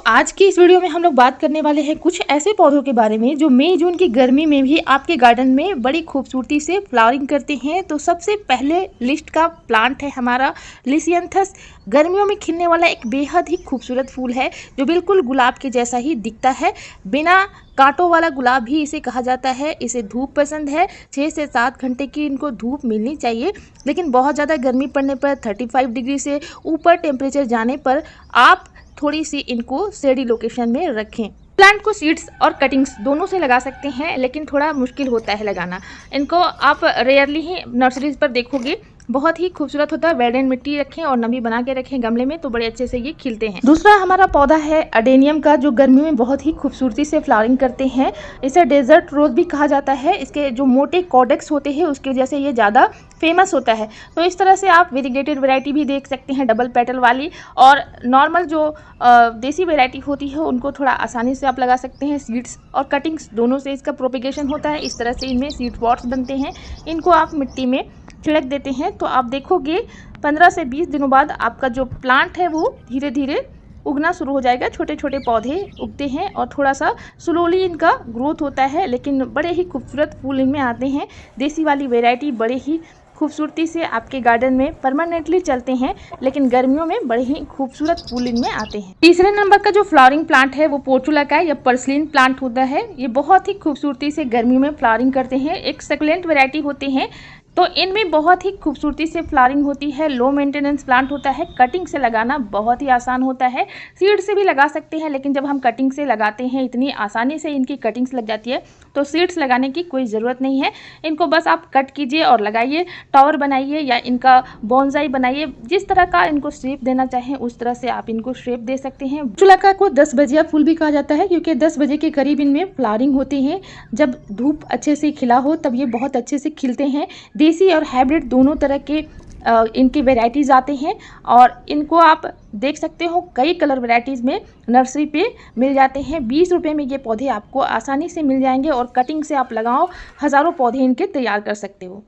आज की इस वीडियो में हम लोग बात करने वाले हैं कुछ ऐसे पौधों के बारे में जो मई जून की गर्मी में भी आपके गार्डन में बड़ी खूबसूरती से फ्लावरिंग करते हैं। तो सबसे पहले लिस्ट का प्लांट है हमारा लिसियंथस। गर्मियों में खिलने वाला एक बेहद ही खूबसूरत फूल है जो बिल्कुल गुलाब के जैसा ही दिखता है। बिना कांटों वाला गुलाब भी इसे कहा जाता है। इसे धूप पसंद है, 6 से 7 घंटे की इनको धूप मिलनी चाहिए। लेकिन बहुत ज़्यादा गर्मी पड़ने पर 35 डिग्री से ऊपर टेम्परेचर जाने पर आप थोड़ी सी इनको शेडी लोकेशन में रखें। प्लांट को सीड्स और कटिंग्स दोनों से लगा सकते हैं, लेकिन थोड़ा मुश्किल होता है लगाना। इनको आप रेयरली ही नर्सरीज पर देखोगे। बहुत ही खूबसूरत होता है। वेट एंड मिट्टी रखें और नमी बना के रखें गमले में, तो बड़े अच्छे से ये खिलते हैं। दूसरा हमारा पौधा है अडेनियम का, जो गर्मियों में बहुत ही खूबसूरती से फ्लावरिंग करते हैं। इसे डेजर्ट रोज भी कहा जाता है। इसके जो मोटे कॉडेक्स होते हैं उसकी वजह से ये ज़्यादा फेमस होता है। तो इस तरह से आप वेरीगेटेड वैरायटी भी देख सकते हैं, डबल पेटल वाली, और नॉर्मल जो देसी वैरायटी होती है उनको थोड़ा आसानी से आप लगा सकते हैं। सीड्स और कटिंग्स दोनों से इसका प्रोपिगेशन होता है। इस तरह से इनमें सीड पॉट्स बनते हैं। इनको आप मिट्टी में छिड़क देते हैं तो आप देखोगे 15 से 20 दिनों बाद आपका जो प्लांट है वो धीरे धीरे उगना शुरू हो जाएगा। छोटे छोटे पौधे उगते हैं और थोड़ा सा स्लोली इनका ग्रोथ होता है, लेकिन बड़े ही खूबसूरत फूल इनमें आते हैं। देसी वाली वैरायटी बड़े ही खूबसूरती से आपके गार्डन में परमानेंटली चलते हैं, लेकिन गर्मियों में बड़े ही खूबसूरत फूल इनमें आते हैं। तीसरे नंबर का जो फ्लावरिंग प्लांट है वो पोर्चुला का या पर्सलिन प्लांट होता है। ये बहुत ही खूबसूरती से गर्मियों में फ्लावरिंग करते हैं। एक सक्लेंट वैरायटी होते हैं, तो इनमें बहुत ही खूबसूरती से फ्लावरिंग होती है। लो मेंटेनेंस प्लांट होता है। कटिंग से लगाना बहुत ही आसान होता है। सीड से भी लगा सकते हैं, लेकिन जब हम कटिंग से लगाते हैं इतनी आसानी से इनकी कटिंग्स लग जाती है, तो सीड्स लगाने की कोई ज़रूरत नहीं है। इनको बस आप कट कीजिए और लगाइए, टावर बनाइए या इनका बोनसाई बनाइए। जिस तरह का इनको शेप देना चाहें उस तरह से आप इनको शेप दे सकते हैं। पोर्चुला को 10 बजिया फूल भी कहा जाता है, क्योंकि 10 बजे के करीब इनमें फ्लावरिंग होती है। जब धूप अच्छे से खिला हो तब ये बहुत अच्छे से खिलते हैं। देसी और हाइब्रिड दोनों तरह के इनकी वैरायटीज़ आते हैं, और इनको आप देख सकते हो कई कलर वैरायटीज़ में नर्सरी पे मिल जाते हैं। 20 रुपये में ये पौधे आपको आसानी से मिल जाएंगे, और कटिंग से आप लगाओ हज़ारों पौधे इनके तैयार कर सकते हो।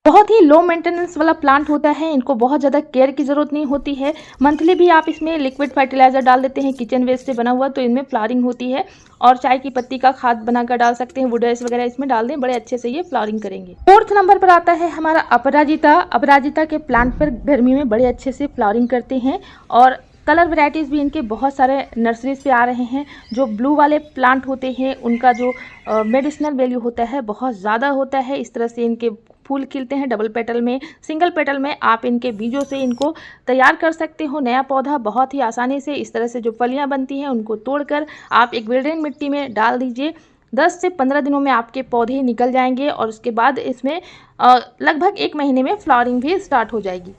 बहुत ही लो मेंटेनेंस वाला प्लांट होता है। इनको बहुत ज़्यादा केयर की ज़रूरत नहीं होती है। मंथली भी आप इसमें लिक्विड फर्टिलाइज़र डाल देते हैं, किचन वेस्ट से बना हुआ, तो इनमें फ्लावरिंग होती है। और चाय की पत्ती का खाद बनाकर डाल सकते हैं, वुडर्स वगैरह इसमें डाल दें, बड़े अच्छे से ये फ्लावरिंग करेंगे। 4th नंबर पर आता है हमारा अपराजिता। अपराजिता के प्लांट पर गर्मी में बड़े अच्छे से फ्लावरिंग करते हैं, और कलर वैरायटीज़ भी इनके बहुत सारे नर्सरीज पे आ रहे हैं। जो ब्लू वाले प्लांट होते हैं उनका जो मेडिसिनल वैल्यू होता है बहुत ज़्यादा होता है। इस तरह से इनके फूल खिलते हैं डबल पेटल में, सिंगल पेटल में। आप इनके बीजों से इनको तैयार कर सकते हो नया पौधा बहुत ही आसानी से। इस तरह से जो फलियां बनती हैं उनको तोड़कर आप एक वेल्डेन मिट्टी में डाल दीजिए। 10 से 15 दिनों में आपके पौधे निकल जाएंगे, और उसके बाद इसमें लगभग 1 महीने में फ्लावरिंग भी स्टार्ट हो जाएगी।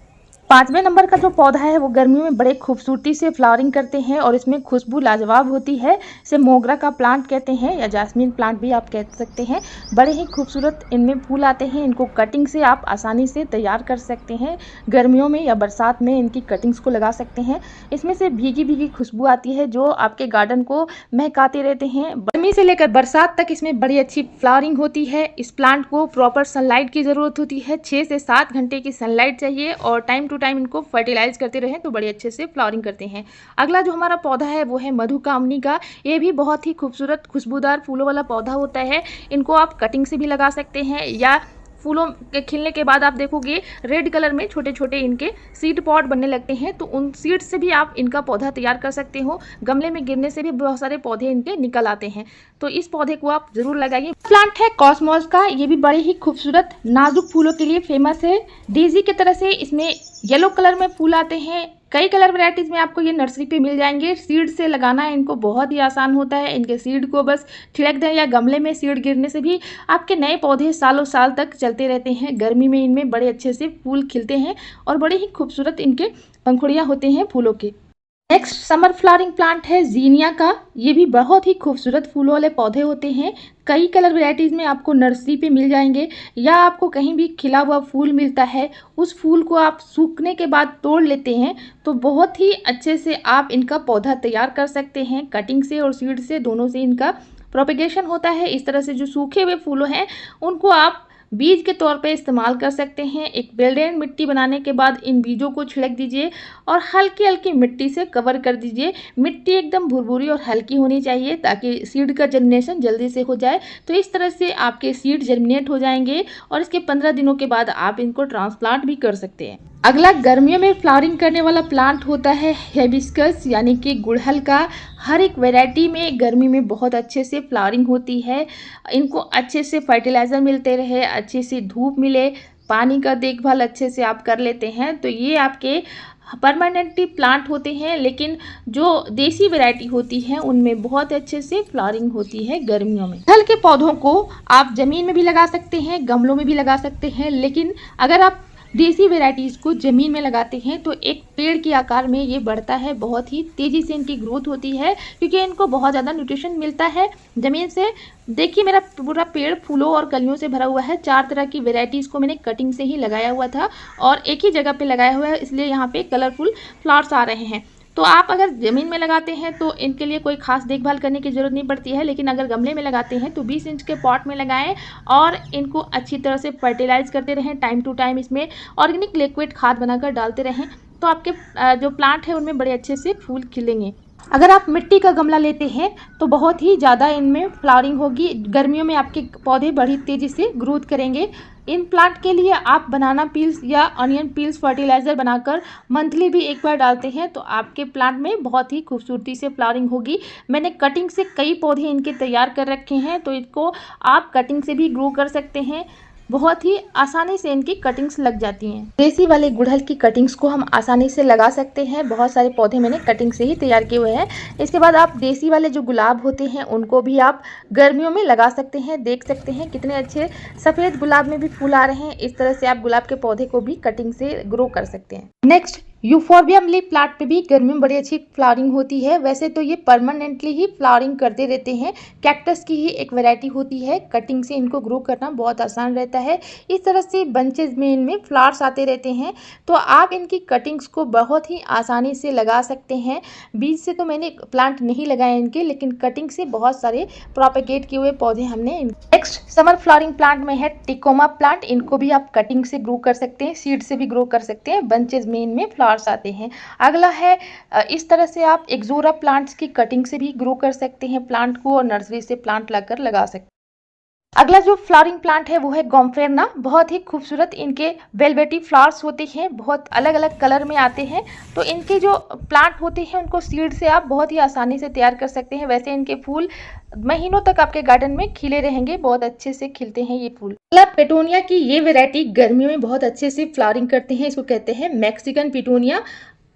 5वें नंबर का जो पौधा है वो गर्मियों में बड़े खूबसूरती से फ्लावरिंग करते हैं, और इसमें खुशबू लाजवाब होती है। इसे मोगरा का प्लांट कहते हैं, या जास्मीन प्लांट भी आप कह सकते हैं। बड़े ही खूबसूरत इनमें फूल आते हैं। इनको कटिंग से आप आसानी से तैयार कर सकते हैं। गर्मियों में या बरसात में इनकी कटिंग्स को लगा सकते हैं। इसमें से भीगी भीगी खुशबू आती है जो आपके गार्डन को महकाते रहते हैं। गर्मी से लेकर बरसात तक इसमें बड़ी अच्छी फ्लावरिंग होती है। इस प्लांट को प्रॉपर सनलाइट की ज़रूरत होती है। 6 से 7 घंटे की सनलाइट चाहिए, और टाइम टू टाइम इनको फर्टिलाइज करते रहें तो बड़े अच्छे से फ्लावरिंग करते हैं। अगला जो हमारा पौधा है वो है मधुकामनी का। ये भी बहुत ही खूबसूरत खुशबूदार फूलों वाला पौधा होता है। इनको आप कटिंग से भी लगा सकते हैं, या फूलों के खिलने के बाद आप देखोगे रेड कलर में छोटे छोटे इनके सीड पॉट बनने लगते हैं, तो उन सीड से भी आप इनका पौधा तैयार कर सकते हो। गमले में गिरने से भी बहुत सारे पौधे इनके निकल आते हैं, तो इस पौधे को आप जरूर लगाइए। प्लांट है कॉस्मोस का। ये भी बड़े ही खूबसूरत नाजुक फूलों के लिए फेमस है। डेजी की तरह से इसमें येलो कलर में फूल आते हैं। कई कलर वैरायटीज़ में आपको ये नर्सरी पे मिल जाएंगे। सीड से लगाना इनको बहुत ही आसान होता है। इनके सीड को बस छिड़क दें, या गमले में सीड गिरने से भी आपके नए पौधे सालों साल तक चलते रहते हैं। गर्मी में इनमें बड़े अच्छे से फूल खिलते हैं, और बड़े ही खूबसूरत इनके पंखुड़ियाँ होते हैं फूलों के। नेक्स्ट समर फ्लावरिंग प्लांट है जीनिया का। ये भी बहुत ही खूबसूरत फूलों वाले पौधे होते हैं। कई कलर वैरायटीज़ में आपको नर्सरी पे मिल जाएंगे, या आपको कहीं भी खिला हुआ फूल मिलता है, उस फूल को आप सूखने के बाद तोड़ लेते हैं, तो बहुत ही अच्छे से आप इनका पौधा तैयार कर सकते हैं। कटिंग से और सीड से दोनों से इनका प्रोपेगेशन होता है। इस तरह से जो सूखे हुए फूलों हैं उनको आप बीज के तौर पे इस्तेमाल कर सकते हैं। एक वेल ड्रेन मिट्टी बनाने के बाद इन बीजों को छिड़क दीजिए और हल्की हल्की मिट्टी से कवर कर दीजिए। मिट्टी एकदम भुरभुरी और हल्की होनी चाहिए ताकि सीड का जर्मिनेशन जल्दी से हो जाए। तो इस तरह से आपके सीड जर्मिनेट हो जाएंगे और इसके 15 दिनों के बाद आप इनको ट्रांसप्लांट भी कर सकते हैं। अगला गर्मियों में फ्लावरिंग करने वाला प्लांट होता है हिबिस्कस यानी कि गुड़हल का। हर एक वैरायटी में गर्मी में बहुत अच्छे से फ्लावरिंग होती है। इनको अच्छे से फर्टिलाइज़र मिलते रहे, अच्छे से धूप मिले, पानी का देखभाल अच्छे से आप कर लेते हैं तो ये आपके परमानेंटली प्लांट होते हैं। लेकिन जो देसी वैरायटी होती है उनमें बहुत अच्छे से फ्लावरिंग होती है गर्मियों में। फल के पौधों को आप ज़मीन में भी लगा सकते हैं, गमलों में भी लगा सकते हैं, लेकिन अगर आप देसी वैरायटीज़ को ज़मीन में लगाते हैं तो एक पेड़ के आकार में ये बढ़ता है, बहुत ही तेज़ी से इनकी ग्रोथ होती है क्योंकि इनको बहुत ज़्यादा न्यूट्रिशन मिलता है ज़मीन से। देखिए मेरा पूरा पेड़ फूलों और कलियों से भरा हुआ है। 4 तरह की वैरायटीज़ को मैंने कटिंग से ही लगाया हुआ था और एक ही जगह पे लगाया हुआ है, इसलिए यहाँ पे कलरफुल फ्लावर्स आ रहे हैं। तो आप अगर ज़मीन में लगाते हैं तो इनके लिए कोई खास देखभाल करने की ज़रूरत नहीं पड़ती है, लेकिन अगर गमले में लगाते हैं तो 20 इंच के पॉट में लगाएं और इनको अच्छी तरह से फर्टिलाइज़ करते रहें। टाइम टू टाइम इसमें ऑर्गेनिक लिक्विड खाद बनाकर डालते रहें तो आपके जो प्लांट है उनमें बड़े अच्छे से फूल खिलेंगे। अगर आप मिट्टी का गमला लेते हैं तो बहुत ही ज़्यादा इनमें फ्लावरिंग होगी। गर्मियों में आपके पौधे बड़ी तेज़ी से ग्रोथ करेंगे। इन प्लांट के लिए आप बनाना पील्स या अनियन पील्स फर्टिलाइज़र बनाकर मंथली भी एक बार डालते हैं तो आपके प्लांट में बहुत ही खूबसूरती से फ्लावरिंग होगी। मैंने कटिंग से कई पौधे इनके तैयार कर रखे हैं तो इसको आप कटिंग से भी ग्रो कर सकते हैं। बहुत ही आसानी से इनकी कटिंग्स लग जाती हैं। देसी वाले गुड़हल की कटिंग्स को हम आसानी से लगा सकते हैं। बहुत सारे पौधे मैंने कटिंग से ही तैयार किए हुए हैं। इसके बाद आप देसी वाले जो गुलाब होते हैं उनको भी आप गर्मियों में लगा सकते हैं। देख सकते हैं कितने अच्छे सफ़ेद गुलाब में भी फूल आ रहे हैं। इस तरह से आप गुलाब के पौधे को भी कटिंग से ग्रो कर सकते हैं। नेक्स्ट यूफोर्बियम लीफ प्लांट पे भी गर्मी में बड़ी अच्छी फ्लावरिंग होती है। वैसे तो ये परमानेंटली ही फ्लावरिंग करते रहते हैं। कैक्टस की ही एक वैरायटी होती है। कटिंग से इनको ग्रो करना बहुत आसान रहता है। इस तरह से बंचेज में इनमें फ्लावर्स आते रहते हैं तो आप इनकी कटिंग्स को बहुत ही आसानी से लगा सकते हैं। बीज से तो मैंने प्लांट नहीं लगाए इनके, लेकिन कटिंग से बहुत सारे प्रोपेगेट किए हुए पौधे हमने। नेक्स्ट समर फ्लावरिंग प्लांट में है टिकोमा प्लांट। इनको भी आप कटिंग से ग्रो कर सकते हैं, सीड से भी ग्रो कर सकते हैं। बंचेज में इनमें आते हैं। अगला है इस तरह से आप एक्सोरा प्लांट्स की कटिंग से भी ग्रो कर सकते हैं प्लांट को और नर्सरी से प्लांट लाकर लगा सकते हैं। अगला जो फ्लावरिंग प्लांट है वो है गोम्फेरना। बहुत ही खूबसूरत इनके वेलवेटी फ्लावर्स होते हैं, बहुत अलग अलग कलर में आते हैं। तो इनके जो प्लांट होते हैं उनको सीड से आप बहुत ही आसानी से तैयार कर सकते हैं। वैसे इनके फूल महीनों तक आपके गार्डन में खिले रहेंगे, बहुत अच्छे से खिलते हैं ये फूल। पेटोनिया की ये वैरायटी गर्मियों में बहुत अच्छे से फ्लावरिंग करते हैं। इसको कहते हैं मैक्सिकन पिटोनिया।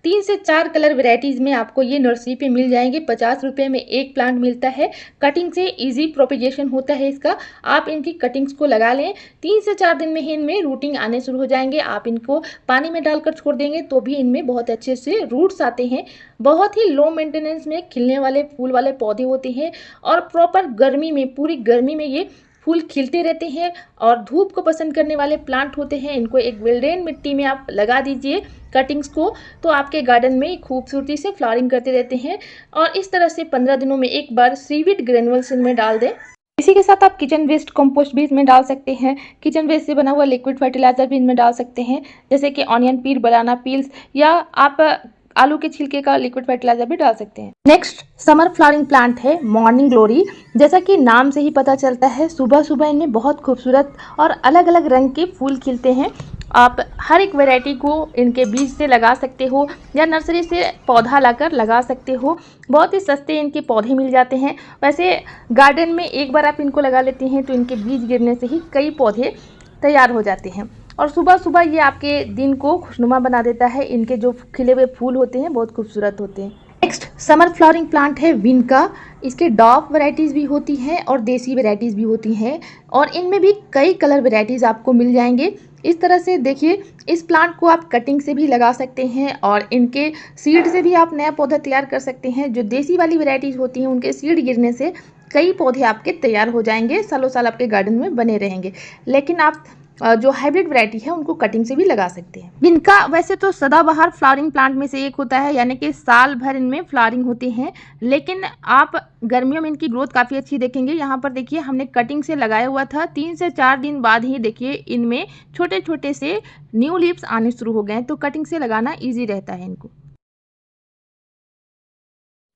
3 से 4 कलर वेराइटीज़ में आपको ये नर्सरी पे मिल जाएंगे। 50 रुपये में एक प्लांट मिलता है। कटिंग से इजी प्रोपेगेशन होता है इसका। आप इनकी कटिंग्स को लगा लें, 3 से 4 दिन में ही इनमें रूटिंग आने शुरू हो जाएंगे। आप इनको पानी में डालकर छोड़ देंगे तो भी इनमें बहुत अच्छे से रूट्स आते हैं। बहुत ही लो मेंटेनेंस में खिलने वाले फूल वाले पौधे होते हैं और प्रॉपर गर्मी में, पूरी गर्मी में ये फूल खिलते रहते हैं और धूप को पसंद करने वाले प्लांट होते हैं। इनको एक वेल ड्रेन मिट्टी में आप लगा दीजिए कटिंग्स को, तो आपके गार्डन में खूबसूरती से फ्लावरिंग करते रहते हैं। और इस तरह से 15 दिनों में एक बार सीवीड ग्रेनुअल्स इनमें डाल दें। इसी के साथ आप किचन वेस्ट कंपोस्ट भी इसमें डाल सकते हैं। किचन वेस्ट से बना हुआ लिक्विड फर्टिलाइजर भी इनमें डाल सकते हैं, जैसे कि ऑनियन पील, बनाना पील्स, या आप आलू के छिलके का लिक्विड फर्टिलाइजर भी डाल सकते हैं। नेक्स्ट समर फ्लावरिंग प्लांट है मॉर्निंग ग्लोरी। जैसा कि नाम से ही पता चलता है, सुबह सुबह इनमें बहुत खूबसूरत और अलग अलग रंग के फूल खिलते हैं। आप हर एक वैरायटी को इनके बीज से लगा सकते हो या नर्सरी से पौधा लाकर लगा सकते हो। बहुत ही सस्ते इनके पौधे मिल जाते हैं। वैसे गार्डन में एक बार आप इनको लगा लेते हैं तो इनके बीज गिरने से ही कई पौधे तैयार हो जाते हैं और सुबह सुबह ये आपके दिन को खुशनुमा बना देता है। इनके जो खिले हुए फूल होते हैं बहुत खूबसूरत होते हैं। नेक्स्ट समर फ्लावरिंग प्लांट है विनका। इसके डॉफ वैरायटीज़ भी होती हैं और देसी वैरायटीज़ भी होती हैं और इनमें भी कई कलर वैरायटीज़ आपको मिल जाएंगे। इस तरह से देखिए, इस प्लांट को आप कटिंग से भी लगा सकते हैं और इनके सीड से भी आप नया पौधा तैयार कर सकते हैं। जो देसी वाली वैरायटीज़ होती हैं उनके सीड गिरने से कई पौधे आपके तैयार हो जाएंगे, सालों साल आपके गार्डन में बने रहेंगे। लेकिन आप जो हाइब्रिड वैरायटी है उनको कटिंग से भी लगा सकते हैं। इनका वैसे तो सदाबहार फ्लावरिंग प्लांट में से एक होता है, यानी कि साल भर इनमें फ्लावरिंग होती है, लेकिन आप गर्मियों में इनकी ग्रोथ काफ़ी अच्छी देखेंगे। यहाँ पर देखिए हमने कटिंग से लगाया हुआ था, 3 से 4 दिन बाद ही देखिए इनमें छोटे छोटे से न्यू लीव्स आने शुरू हो गए हैं, तो कटिंग से लगाना ईजी रहता है इनको।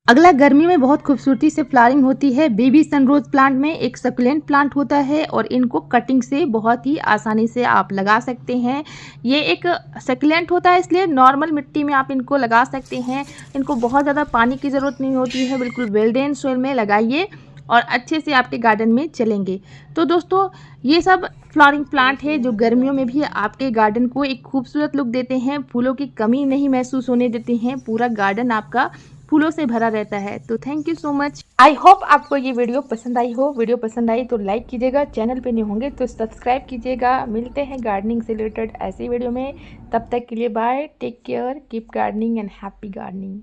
अगला गर्मी में बहुत खूबसूरती से फ्लावरिंग होती है बेबी सनरोज प्लांट में, एक सकुलेंट प्लांट होता है और इनको कटिंग से बहुत ही आसानी से आप लगा सकते हैं। ये एक सकुलेंट होता है इसलिए नॉर्मल मिट्टी में आप इनको लगा सकते हैं। इनको बहुत ज़्यादा पानी की ज़रूरत नहीं होती है, बिल्कुल वेल ड्रेन्ड सोइल में लगाइए और अच्छे से आपके गार्डन में चलेंगे। तो दोस्तों ये सब फ्लावरिंग प्लांट है जो गर्मियों में भी आपके गार्डन को एक खूबसूरत लुक देते हैं, फूलों की कमी नहीं महसूस होने देते हैं, पूरा गार्डन आपका फूलों से भरा रहता है। तो thank you so much. I hope आपको ये वीडियो पसंद आई हो। वीडियो पसंद आई तो लाइक कीजिएगा, चैनल पे नहीं होंगे तो सब्सक्राइब कीजिएगा। मिलते हैं गार्डनिंग से रिलेटेड ऐसी वीडियो में, तब तक के लिए bye, take care, keep gardening and happy gardening.